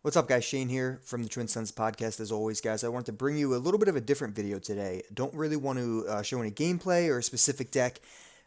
What's up, guys? Shane here from the Twin Suns podcast. As always, guys, I want to bring you a little bit of a different video today. Don't really want to show any gameplay or a specific deck.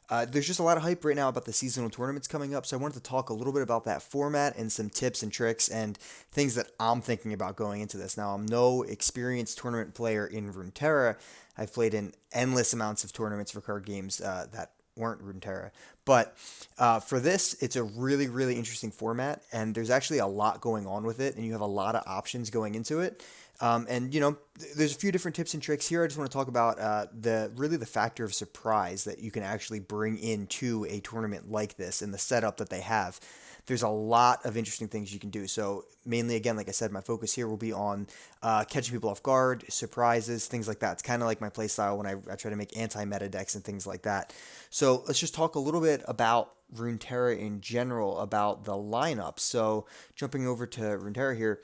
There's just a lot of hype right now about the seasonal tournaments coming up, so I wanted to talk a little bit about that format and some tips and tricks and things that I'm thinking about going into this. Now, I'm no experienced tournament player in Runeterra. I've played in endless amounts of tournaments for card games that weren't Runeterra. But for this, it's a really, really interesting format, and there's actually a lot going on with it, and you have a lot of options going into it. There's a few different tips and tricks here. I just want to talk about the factor of surprise that you can actually bring into a tournament like this and the setup that they have. There's a lot of interesting things you can do. So mainly, again, like I said, my focus here will be on catching people off guard, surprises, things like that. It's kind of like my play style when I try to make anti-meta decks and things like that. So let's just talk a little bit about Runeterra in general, about the lineup. So jumping over to Runeterra here.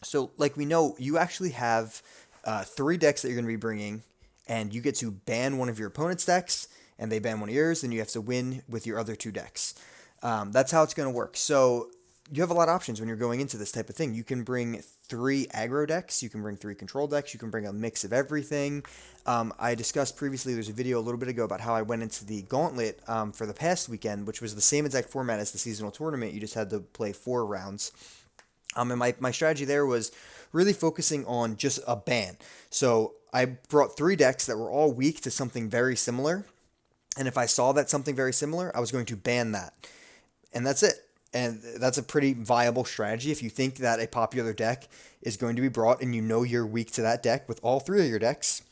So like we know, you actually have three decks that you're going to be bringing, and you get to ban one of your opponent's decks, and they ban one of yours, then you have to win with your other two decks. That's how it's going to work. So you have a lot of options when you're going into this type of thing. You can bring three aggro decks, you can bring three control decks, you can bring a mix of everything. I discussed previously, there's a video a little bit ago about how I went into the gauntlet for the past weekend, which was the same exact format as the seasonal tournament. You just had to play 4 rounds. And my strategy there was really focusing on just a ban. So I brought three decks that were all weak to something very similar. And if I saw that something very similar, I was going to ban that. And that's it. And that's a pretty viable strategy. If you think that a popular deck is going to be brought and you know you're weak to that deck with all three of your decks,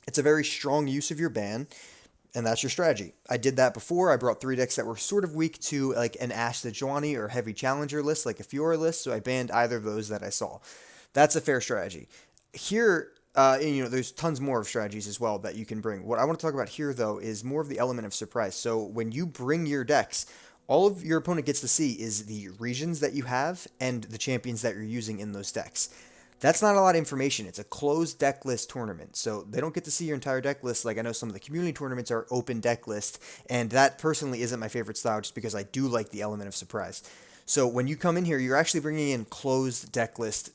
it's a very strong use of your ban, and that's your strategy. I did that before. I brought three decks that were sort of weak to like an Ash Sejuani or Heavy Challenger list, like a Fiora list, so I banned either of those that I saw. That's a fair strategy. Here, there's tons more of strategies as well that you can bring. What I want to talk about here, though, is more of the element of surprise. So when you bring your decks, all of your opponent gets to see is the regions that you have and the champions that you're using in those decks. That's not a lot of information. It's a closed deck list tournament, so they don't get to see your entire deck list. Like I know some of the community tournaments are open deck list, and that personally isn't my favorite style just because I do like the element of surprise. So when you come in here, you're actually bringing in closed deck list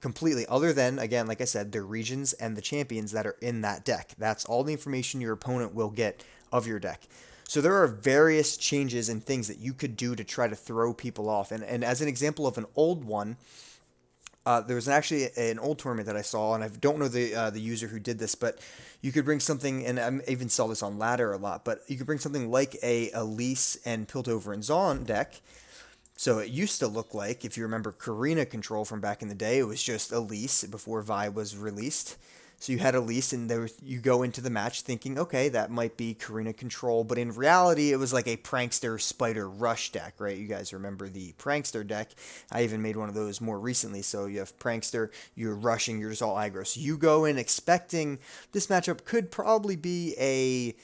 completely, other than, again, like I said, the regions and the champions that are in that deck. That's all the information your opponent will get of your deck. So there are various changes and things that you could do to try to throw people off. And as an example of an old one, there was actually an old tournament that I saw, and I don't know the user who did this, but you could bring something, and I even saw this on Ladder a lot, but you could bring something like a Elise and Piltover and Zaun deck. So it used to look like, if you remember Karina Control from back in the day, it was just Elise before Vi was released. So you had Elise, and you go into the match thinking, okay, that might be Karina Control, but in reality, it was like a Prankster Spider Rush deck, right? You guys remember the Prankster deck. I even made one of those more recently. So you have Prankster, you're rushing, you're just all aggro. So you go in expecting this matchup could probably be a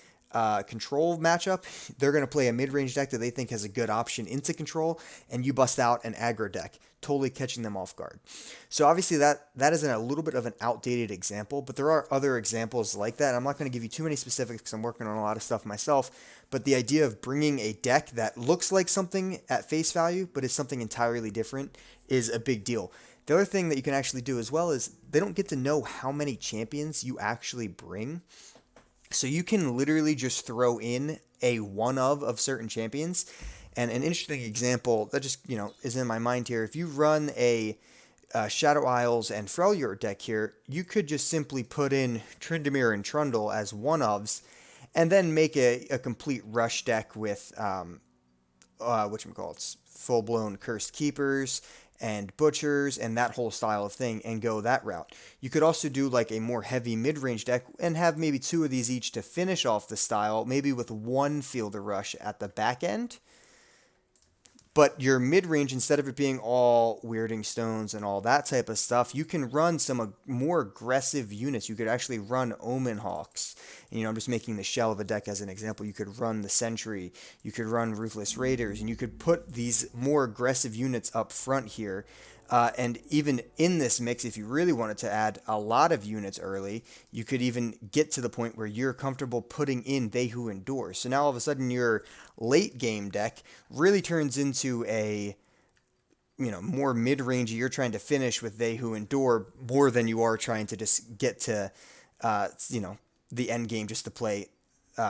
control matchup. They're going to play a mid-range deck that they think has a good option into control, and you bust out an aggro deck, totally catching them off guard. So obviously that is a little bit of an outdated example, but there are other examples like that. I'm not going to give you too many specifics because I'm working on a lot of stuff myself, but the idea of bringing a deck that looks like something at face value but is something entirely different is a big deal. The other thing that you can actually do as well is they don't get to know how many champions you actually bring. So you can literally just throw in a one of certain champions. And an interesting example that just, is in my mind here. If you run a Shadow Isles and Freljord deck here, you could just simply put in Tryndamere and Trundle as one-ofs and then make a complete rush deck with, whatchamacallits, full-blown Cursed Keepers and Butchers and that whole style of thing and go that route. You could also do like a more heavy mid-range deck and have maybe two of these each to finish off the style, maybe with one Fielder Rush at the back end. But your mid-range, instead of it being all Weirding Stones and all that type of stuff, you can run some more aggressive units. You could actually run Omen Hawks. And, I'm just making the shell of a deck as an example. You could run the Sentry. You could run Ruthless Raiders. And you could put these more aggressive units up front here. And even in this mix, if you really wanted to add a lot of units early, you could even get to the point where you're comfortable putting in They Who Endure. So now all of a sudden your late game deck really turns into a more mid-range. You're trying to finish with They Who Endure more than you are trying to just get to, uh, you know, the end game just to play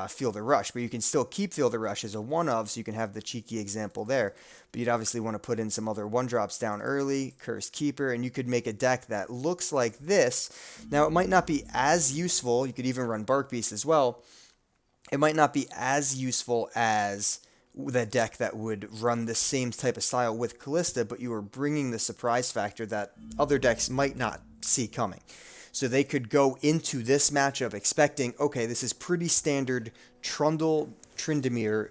Feel the Rush. But you can still keep Feel the Rush as a one of, so you can have the cheeky example there. But you'd obviously want to put in some other one drops down early, Cursed Keeper, and you could make a deck that looks like this. Now, it might not be as useful. You could even run Bark Beast as well. It might not be as useful as the deck that would run the same type of style with Callista, but you are bringing the surprise factor that other decks might not see coming. So they could go into this matchup expecting, okay, this is pretty standard Trundle, Tryndamere,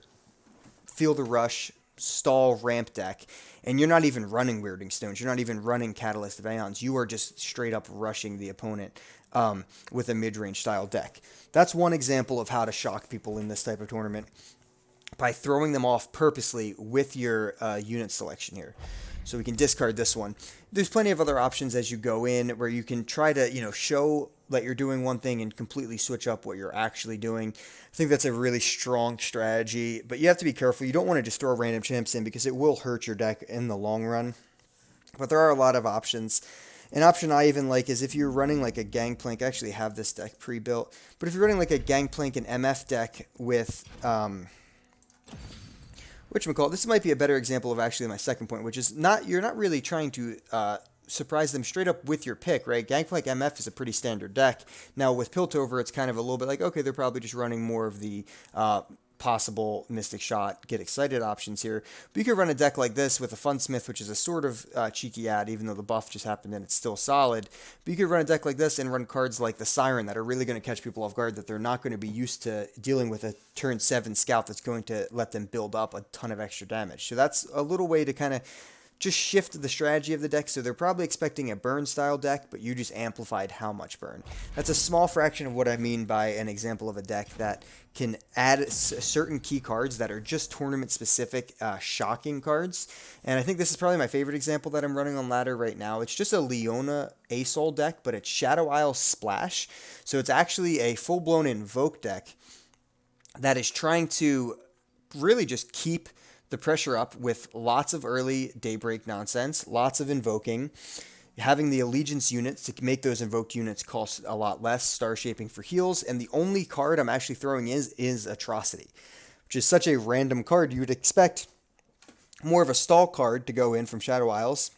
Feel the Rush, stall ramp deck, and you're not even running Weirding Stones. You're not even running Catalyst of Aeons. You are just straight up rushing the opponent with a mid-range style deck. That's one example of how to shock people in this type of tournament, by throwing them off purposely with your unit selection here. So we can discard this one. There's plenty of other options as you go in where you can try to, show that you're doing one thing and completely switch up what you're actually doing. I think that's a really strong strategy, but you have to be careful. You don't want to just throw random champs in because it will hurt your deck in the long run. But there are a lot of options. An option I even like is if you're running like a Gangplank. I actually have this deck pre-built, but if you're running like a Gangplank and MF deck with whatchamacallit, this might be a better example of actually my second point, which is you're not really trying to surprise them straight up with your pick, right? Gangplank MF is a pretty standard deck. Now with Piltover, it's kind of a little bit like, okay, they're probably just running more of the possible Mystic Shot, Get Excited options here. But you could run a deck like this with a Funsmith, which is a sort of cheeky ad, even though the buff just happened and it's still solid. But you could run a deck like this and run cards like the Siren that are really going to catch people off guard, that they're not going to be used to dealing with a turn 7 scout that's going to let them build up a ton of extra damage. So that's a little way to kind of just shift the strategy of the deck. So they're probably expecting a burn style deck, but you just amplified how much burn. That's a small fraction of what I mean by an example of a deck that can add certain key cards that are just tournament specific, shocking cards. And I think this is probably my favorite example that I'm running on ladder right now. It's just a Leona ASOL deck, but it's Shadow Isle Splash. So it's actually a full-blown Invoke deck that is trying to really just keep the pressure up with lots of early Daybreak nonsense, lots of invoking, having the Allegiance units to make those invoked units cost a lot less, Star Shaping for heals, and the only card I'm actually throwing is Atrocity, which is such a random card. You would expect more of a stall card to go in from Shadow Isles,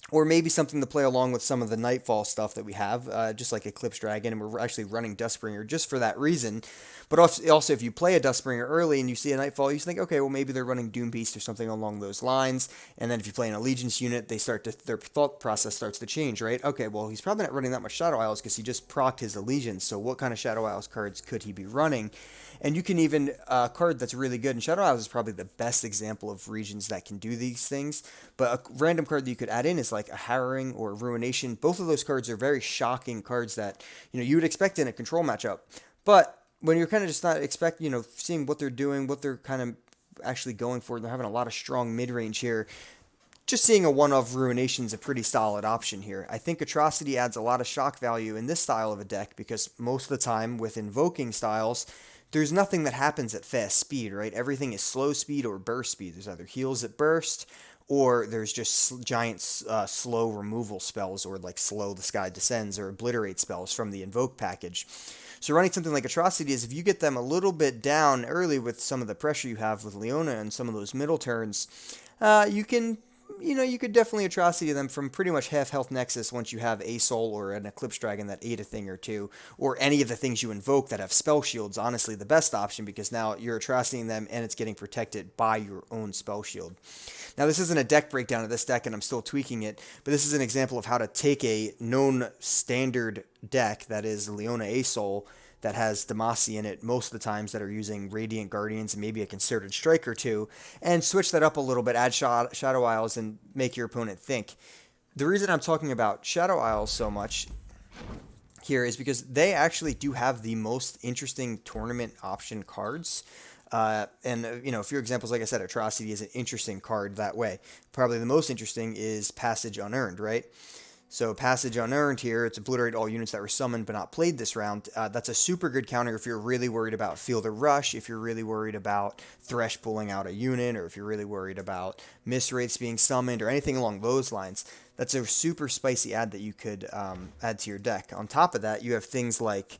or maybe something to play along with some of the Nightfall stuff that we have, just like Eclipse Dragon, and we're actually running Dustbringer just for that reason. But also, if you play a Dustbringer early and you see a Nightfall, you think, okay, well, maybe they're running Doom Beast or something along those lines. And then if you play an Allegiance unit, their thought process starts to change, right? Okay, well, he's probably not running that much Shadow Isles because he just procced his Allegiance. So what kind of Shadow Isles cards could he be running? And you can even, a card that's really good, and Shadow Isles is probably the best example of regions that can do these things. But a random card that you could add in is like a Harrowing or a Ruination. Both of those cards are very shocking cards that, you would expect in a control matchup. But when you're kind of just not seeing what they're doing, what they're kind of actually going for, they're having a lot of strong mid-range here. Just seeing a one-of Ruination is a pretty solid option here. I think Atrocity adds a lot of shock value in this style of a deck because most of the time with invoking styles, there's nothing that happens at fast speed, right? Everything is slow speed or burst speed. There's either heals at burst, or there's just giant slow removal spells, or like Slow the Sky Descends or Obliterate spells from the Invoke package. So running something like Atrocity is if you get them a little bit down early with some of the pressure you have with Leona and some of those middle turns, you could definitely Atrocity them from pretty much half health Nexus once you have a Soul or an Eclipse Dragon that ate a thing or two, or any of the things you invoke that have spell shields. Honestly, the best option, because now you're Atrocitying them and it's getting protected by your own spell shield. Now, this isn't a deck breakdown of this deck, and I'm still tweaking it, but this is an example of how to take a known standard deck that is Leona ASOL that has Demacia in it most of the times, that are using Radiant Guardians and maybe a Concerted Strike or two, and switch that up a little bit, add Shadow Isles, and make your opponent think. The reason I'm talking about Shadow Isles so much here is because they actually do have the most interesting tournament option cards. A few examples, like I said, Atrocity is an interesting card that way. Probably the most interesting is Passage Unearned, right? So Passage Unearned here, it's obliterate all units that were summoned but not played this round. That's a super good counter if you're really worried about Feel the Rush, if you're really worried about Thresh pulling out a unit, or if you're really worried about Miss Wraiths being summoned, or anything along those lines. That's a super spicy ad that you could add to your deck. On top of that, you have things like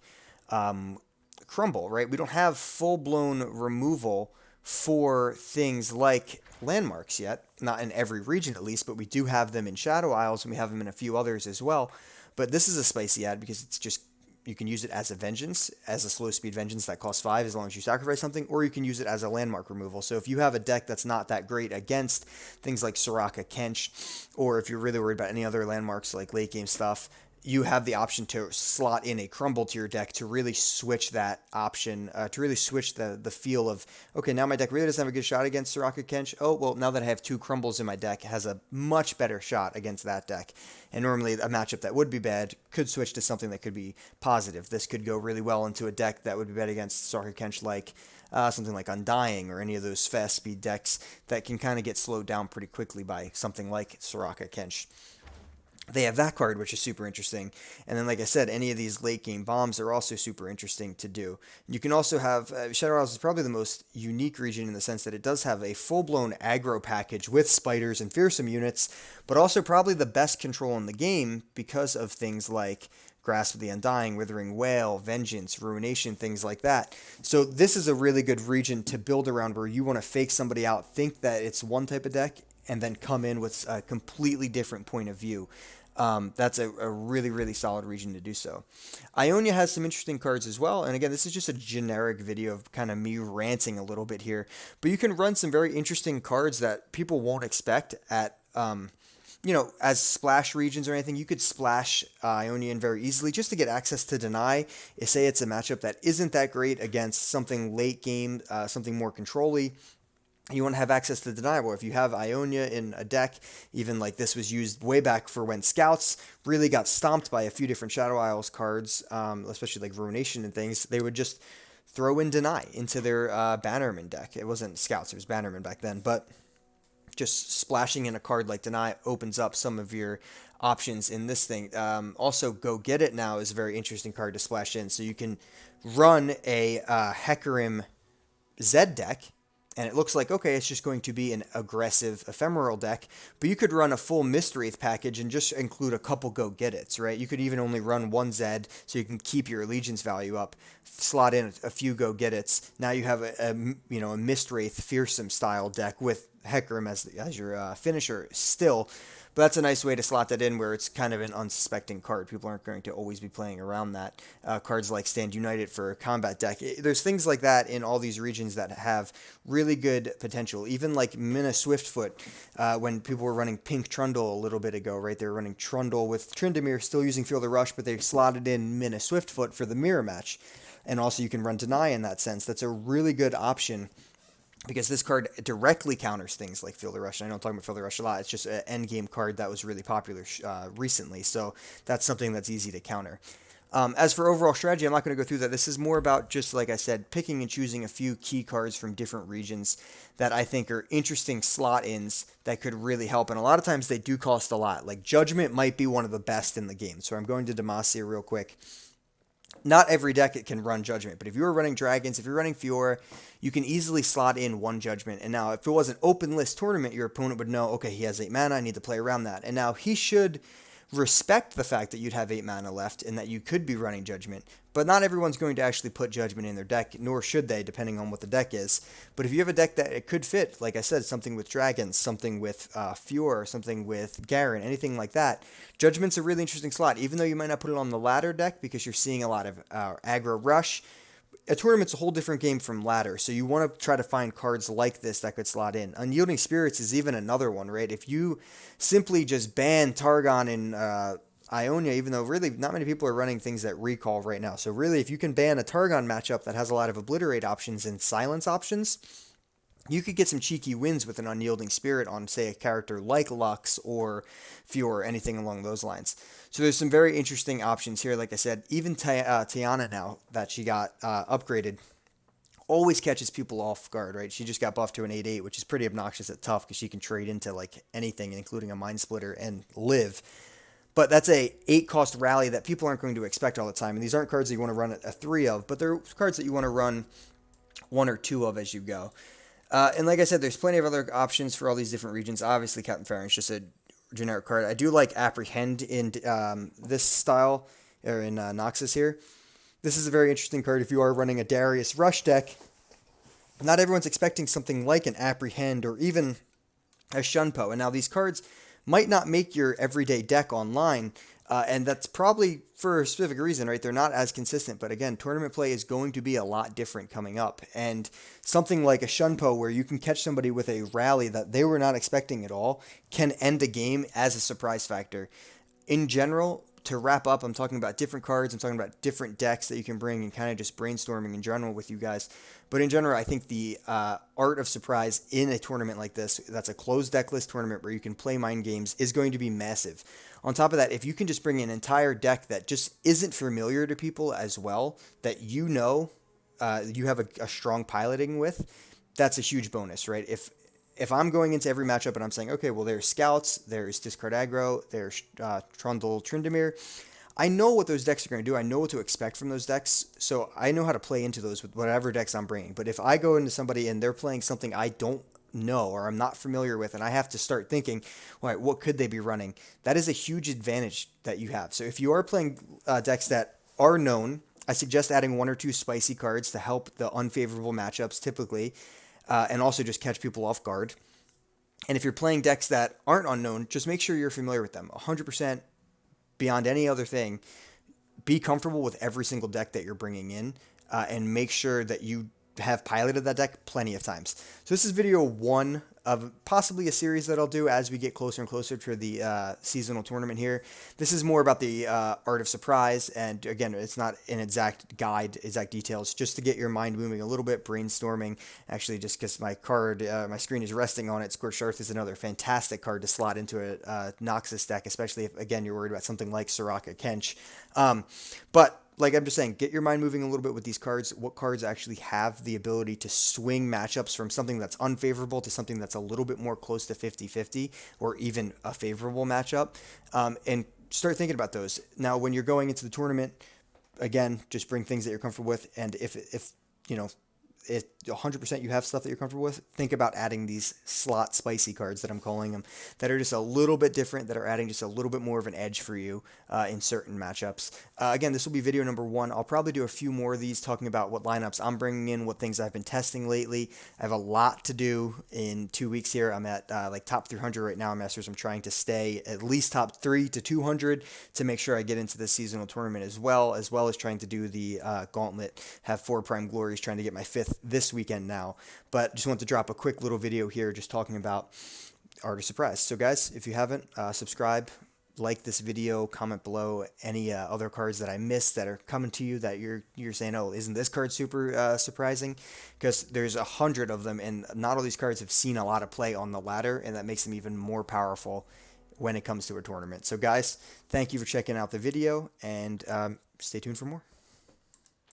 Crumble, right? We don't have full-blown removal for things like landmarks yet, not in every region at least, but we do have them in Shadow Isles and we have them in a few others as well. But this is a spicy ad because it's just, you can use it as a vengeance, as a slow speed vengeance that costs 5 as long as you sacrifice something, or you can use it as a landmark removal. So if you have a deck that's not that great against things like Soraka Kench, or if you're really worried about any other landmarks like late game stuff, you have the option to slot in a Crumble to your deck to really switch that option, to really switch the feel of, okay, now my deck really doesn't have a good shot against Soraka Kench. Oh, well, now that I have 2 Crumbles in my deck, it has a much better shot against that deck. And normally a matchup that would be bad could switch to something that could be positive. This could go really well into a deck that would be bad against Soraka Kench, like something like Undying or any of those fast speed decks that can kind of get slowed down pretty quickly by something like Soraka Kench. They have that card, which is super interesting. And then, like I said, any of these late game bombs are also super interesting to do. You can also have, Shadow Isles is probably the most unique region in the sense that it does have a full-blown aggro package with spiders and fearsome units, but also probably the best control in the game because of things like Grasp of the Undying, Withering Wail, Vengeance, Ruination, things like that. So this is a really good region to build around where you want to fake somebody out, think that it's one type of deck, and then come in with a completely different point of view. That's a really, really solid region to do so. Ionia has some interesting cards as well. And again, this is just a generic video of kind of me ranting a little bit here. But you can run some very interesting cards that people won't expect at, as splash regions or anything. You could splash Ionia in very easily just to get access to Deny. Say it's a matchup that isn't that great against something late game, something more control-y. You want to have access to Deny. Well, if you have Ionia in a deck, even like this was used way back for when Scouts really got stomped by a few different Shadow Isles cards, especially like Ruination and things, they would just throw in Deny into their Bannerman deck. It wasn't Scouts, it was Bannerman back then, but just splashing in a card like Deny opens up some of your options in this thing. Also, Go Get It now is a very interesting card to splash in. So you can run a Hecarim Zed deck, and it looks like, okay, it's just going to be an aggressive ephemeral deck, but you could run a full Mist Wraith package and just include a couple Go-Get-Its, right? You could even only run one Zed so you can keep your Allegiance value up, slot in a few Go-Get-Its. Now you have a Mist Wraith fearsome style deck with Hecarim as your finisher still. But that's a nice way to slot that in where it's kind of an unsuspecting card. People aren't going to always be playing around that. Cards like Stand United for a combat deck. There's things like that in all these regions that have really good potential. Even like Mina Swiftfoot, when people were running Pink Trundle a little bit ago, right? They were running Trundle with Tryndamere, still using Feel the Rush, but they slotted in Mina Swiftfoot for the mirror match. And also you can run Deny in that sense. That's a really good option, because this card directly counters things like Feel the Rush. And I know I'm talking about Feel the Rush a lot. It's just an endgame card that was really popular recently. So that's something that's easy to counter. As for overall strategy, I'm not going to go through that. This is more about, just like I said, picking and choosing a few key cards from different regions that I think are interesting slot-ins that could really help. And a lot of times they do cost a lot. Like Judgment might be one of the best in the game. So I'm going to Demacia real quick. Not every deck it can run Judgment, but if you're running Dragons, if you're running Fiora, you can easily slot in one Judgment. And now, if it was an open list tournament, your opponent would know, okay, he has 8 mana, I need to play around that. And now he should respect the fact that you'd have 8 mana left and that you could be running Judgment. But not everyone's going to actually put Judgment in their deck, nor should they, depending on what the deck is. But if you have a deck that it could fit, like I said, something with Dragons, something with Fiora, something with Garen, anything like that, Judgment's a really interesting slot, even though you might not put it on the ladder deck because you're seeing a lot of aggro rush. A tournament's a whole different game from ladder, so you want to try to find cards like this that could slot in. Unyielding Spirits is even another one, right? If you simply just ban Targon in Ionia, even though really not many people are running things that recall right now. So really, if you can ban a Targon matchup that has a lot of Obliterate options and Silence options, you could get some cheeky wins with an Unyielding Spirit on, say, a character like Lux or Fiora, anything along those lines. So there's some very interesting options here. Like I said, even Tiana now that she got upgraded always catches people off guard, right? She just got buffed to an 8/8, which is pretty obnoxious at tough because she can trade into like anything, including a Mind Splitter, and live. But that's a 8 cost rally that people aren't going to expect all the time. And these aren't cards that you want to run a 3 of, but they're cards that you want to run 1 or 2 of as you go. And like I said, there's plenty of other options for all these different regions. Obviously, Captain Farron is just a generic card. I do like Apprehend in this style, or in Noxus here. This is a very interesting card if you are running a Darius Rush deck. Not everyone's expecting something like an Apprehend or even a Shunpo. And now these cards might not make your everyday deck online, and that's probably for a specific reason, right? They're not as consistent, but again, tournament play is going to be a lot different coming up, and something like a Shunpo where you can catch somebody with a rally that they were not expecting at all can end a game as a surprise factor. In general, to wrap up, I'm talking about different cards, I'm talking about different decks that you can bring, and kind of just brainstorming in general with you guys. But in general, I think the art of surprise in a tournament like this, that's a closed deck list tournament where you can play mind games, is going to be massive. On top of that, if you can just bring an entire deck that just isn't familiar to people as well, that you know you have a strong piloting with, that's a huge bonus, right? If I'm going into every matchup and I'm saying, okay, well, there's Scouts, there's Discard Aggro, there's Trundle Tryndamere, I know what those decks are going to do. I know what to expect from those decks, so I know how to play into those with whatever decks I'm bringing. But if I go into somebody and they're playing something I don't know or I'm not familiar with, and I have to start thinking, all right, what could they be running? That is a huge advantage that you have. So if you are playing decks that are known, I suggest adding 1 or 2 spicy cards to help the unfavorable matchups typically, and also just catch people off guard. And if you're playing decks that aren't unknown, just make sure you're familiar with them 100% beyond any other thing. Be comfortable with every single deck that you're bringing in, and make sure that you have piloted that deck plenty of times. So this is video 1 of possibly a series that I'll do as we get closer and closer to the seasonal tournament here. This is more about the art of surprise, and again, it's not an exact guide, exact details, just to get your mind moving a little bit, brainstorming. Actually, just because my card, my screen is resting on it, Scorched Earth is another fantastic card to slot into a Noxus deck, especially if, again, you're worried about something like Soraka Kench. But like I'm just saying, get your mind moving a little bit with these cards. What cards actually have the ability to swing matchups from something that's unfavorable to something that's a little bit more close to 50-50 or even a favorable matchup, and start thinking about those. Now, when you're going into the tournament, again, just bring things that you're comfortable with, and if you know, if 100% you have stuff that you're comfortable with, think about adding these slot spicy cards that I'm calling them, that are just a little bit different, that are adding just a little bit more of an edge for you in certain matchups. Again, this will be video number 1. I'll probably do a few more of these talking about what lineups I'm bringing in, what things I've been testing lately. I have a lot to do in 2 weeks here. I'm at like top 300 right now in Masters. I'm trying to stay at least top 3 to 200 to make sure I get into the seasonal tournament as well as trying to do the gauntlet, have 4 Prime Glories, trying to get my 5th this weekend now. But just want to drop a quick little video here just talking about Art of Surprise. So guys, if you haven't, subscribe, like this video, comment below any other cards that I missed that are coming to you that you're saying, oh, isn't this card super surprising? Because there's 100 of them, and not all these cards have seen a lot of play on the ladder, and that makes them even more powerful when it comes to a tournament. So guys, thank you for checking out the video, and stay tuned for more.